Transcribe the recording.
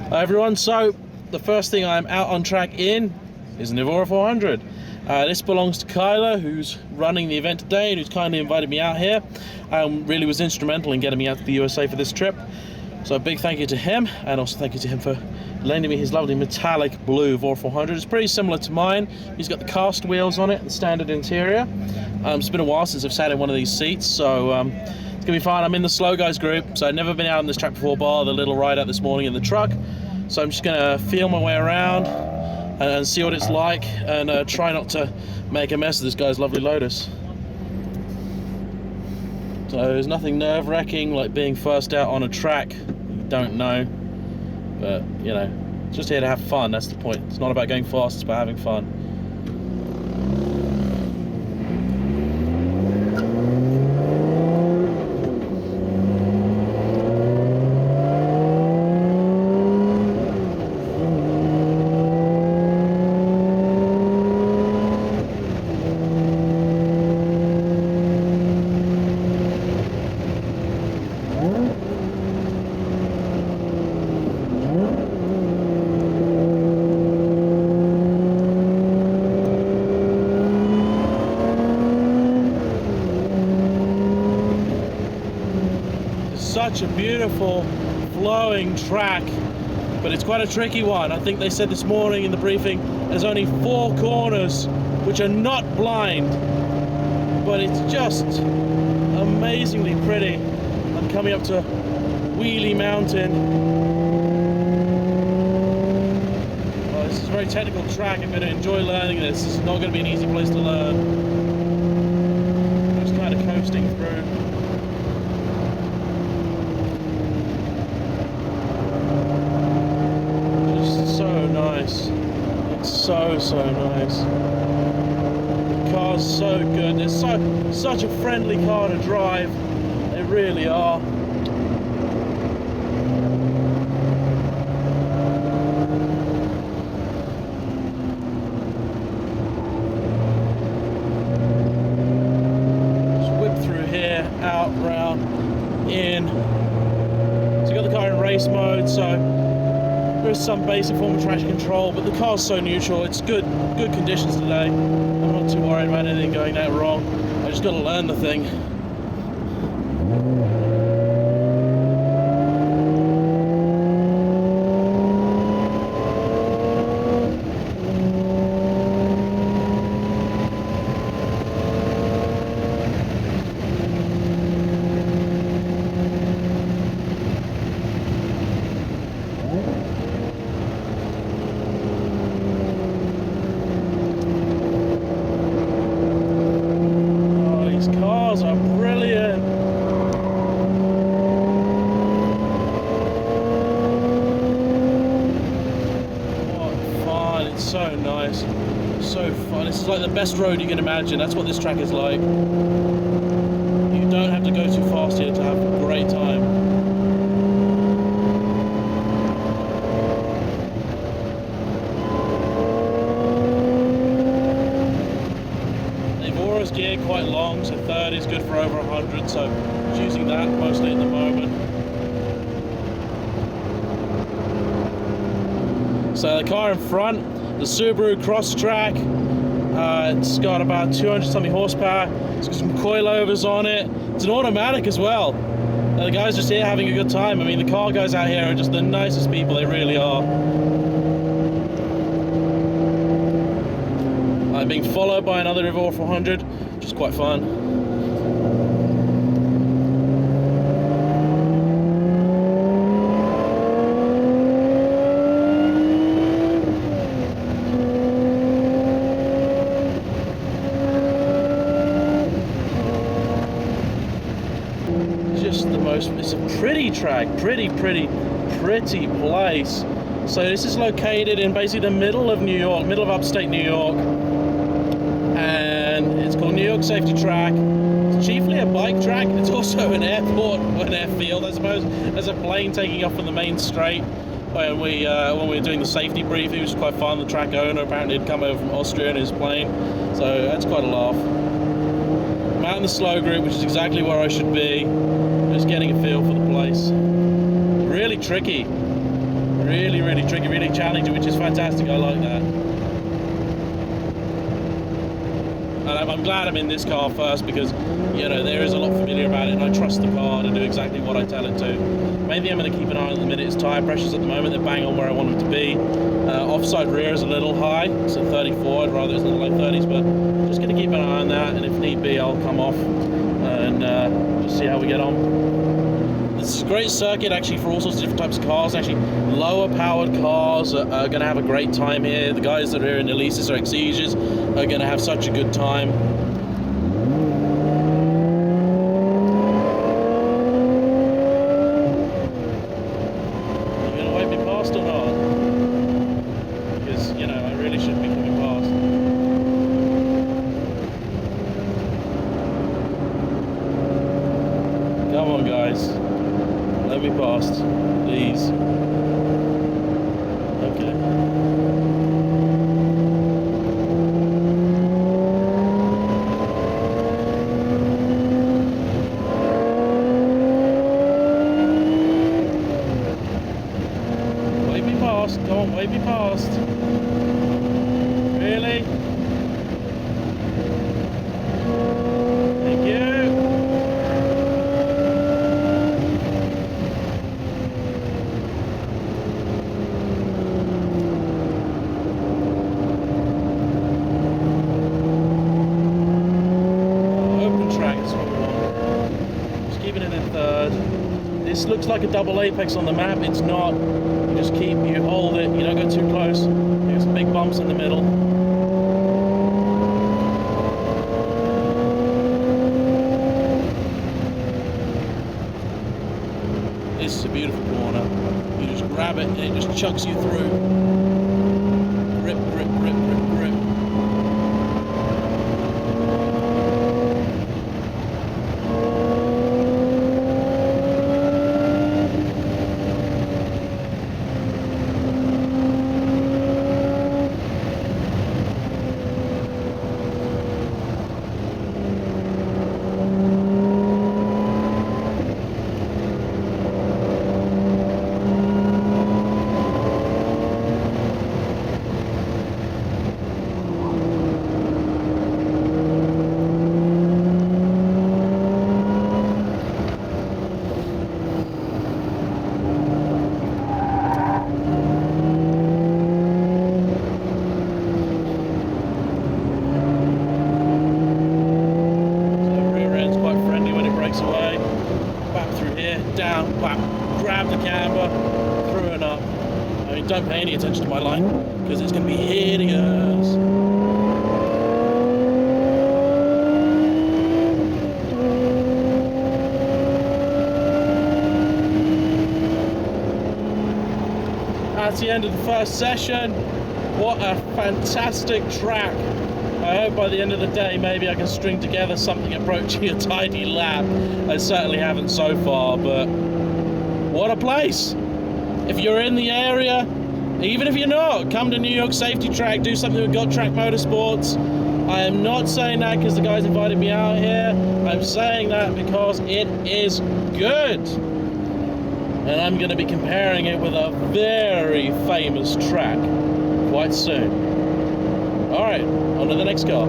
Hi everyone, so the first thing I'm out on track in is an Evora 400. This belongs to Kyler, who's running the event today and who's kindly invited me out here. Really was instrumental in getting me out to the USA for this trip. So a big thank you to him, and also thank you to him for lending me his lovely metallic blue Evora 400. It's pretty similar to mine. He's got the cast wheels on it, the standard interior. It's been a while since I've sat in one of these seats, so it's gonna be fun. I'm in the slow guys group, so I've never been out on this track before, bar the little ride out this morning in the truck. So I'm just gonna feel my way around and see what it's like, and try not to make a mess of this guy's lovely Lotus. So there's nothing nerve-wracking like being first out on a track you don't know, but you know, just here to have fun. That's the point. It's not about going fast, it's about having fun. Such a beautiful flowing track, but it's quite a tricky one. I think they said this morning in the briefing there's only 4 corners which are not blind, but it's just amazingly pretty. I'm coming up to Wheelie Mountain. Well, this is a very technical track. I'm going to enjoy learning this. This is not going to be an easy place to learn. I'm just kind of coasting through. It's so nice. The car's so good. They're such a friendly car to drive. They really are. Just whip through here, out, round, in. So you got the car in race mode, so there's some basic form of traction control, but the car's so neutral. It's good conditions today. I'm not too worried about anything going that wrong. I just got to learn the thing. Are brilliant. What fun. It's so nice, so fun. This is like the best road you can imagine. That's what this track is like. You don't have to go too fast here to have a great time. Evora's geared quite long, so 30 is good for over 100, so I'm using that mostly at the moment. So the car in front, the Subaru Crosstrack, it's got about 200 something horsepower, it's got some coilovers on it, it's an automatic as well. The guys just here having a good time. I mean, the car guys out here are just the nicest people, they really are. I'm being followed by another Evora 400, which is quite fun. Just the most, it's a pretty track, pretty place. So this is located in basically the middle of New York, middle of upstate New York. And it's called New York Safety Track. It's chiefly a bike track. It's also an airport, or an airfield, I suppose. There's a plane taking off on the main straight. When we were doing the safety brief, it was quite fun. The track owner apparently had come over from Austria in his plane, so that's quite a laugh. I'm out in the slow group, which is exactly where I should be. Just getting a feel for the place. Really tricky. Really really tricky, really challenging, which is fantastic. I like that. And I'm glad I'm in this car first because, you know, there is a lot familiar about it and I trust the car to do exactly what I tell it to. Maybe I'm going to keep an eye on at the minute is tyre pressures at the moment. They're bang on where I want them to be. Offside rear is a little high. It's at 34. I'd rather it's in the low 30s, but just going to keep an eye on that, and if need be, I'll come off and just see how we get on. This is a great circuit actually for all sorts of different types of cars. Actually, lower powered cars are going to have a great time here. The guys that are here in Elises or Exeges are going to have such a good time. Are you going to wave me past or not? Because, you know, I really shouldn't be coming past. Come on, guys. Let me past, please. Okay. Wave me past. Come on, wave me past. Really? Thank you. This looks like a double apex on the map. It's not. You just you hold it, you don't go too close. There's some big bumps in the middle. This is a beautiful corner. You just grab it and it just chucks you through. Grip, grip, grip, grip, grip. Down, whap, grab the camber, through and up. I mean, don't pay any attention to my line because it's going to be hideous. That's the end of the first session. What a fantastic track. I hope by the end of the day maybe I can string together something approaching a tidy lap. I certainly haven't so far, but what a place. If you're in the area, even if you're not, come to New York Safety Track, do something with Got Track Motorsports. I am not saying that because the guys invited me out here. I'm saying that because it is good. And I'm going to be comparing it with a very famous track quite soon. Alright, on to the next car.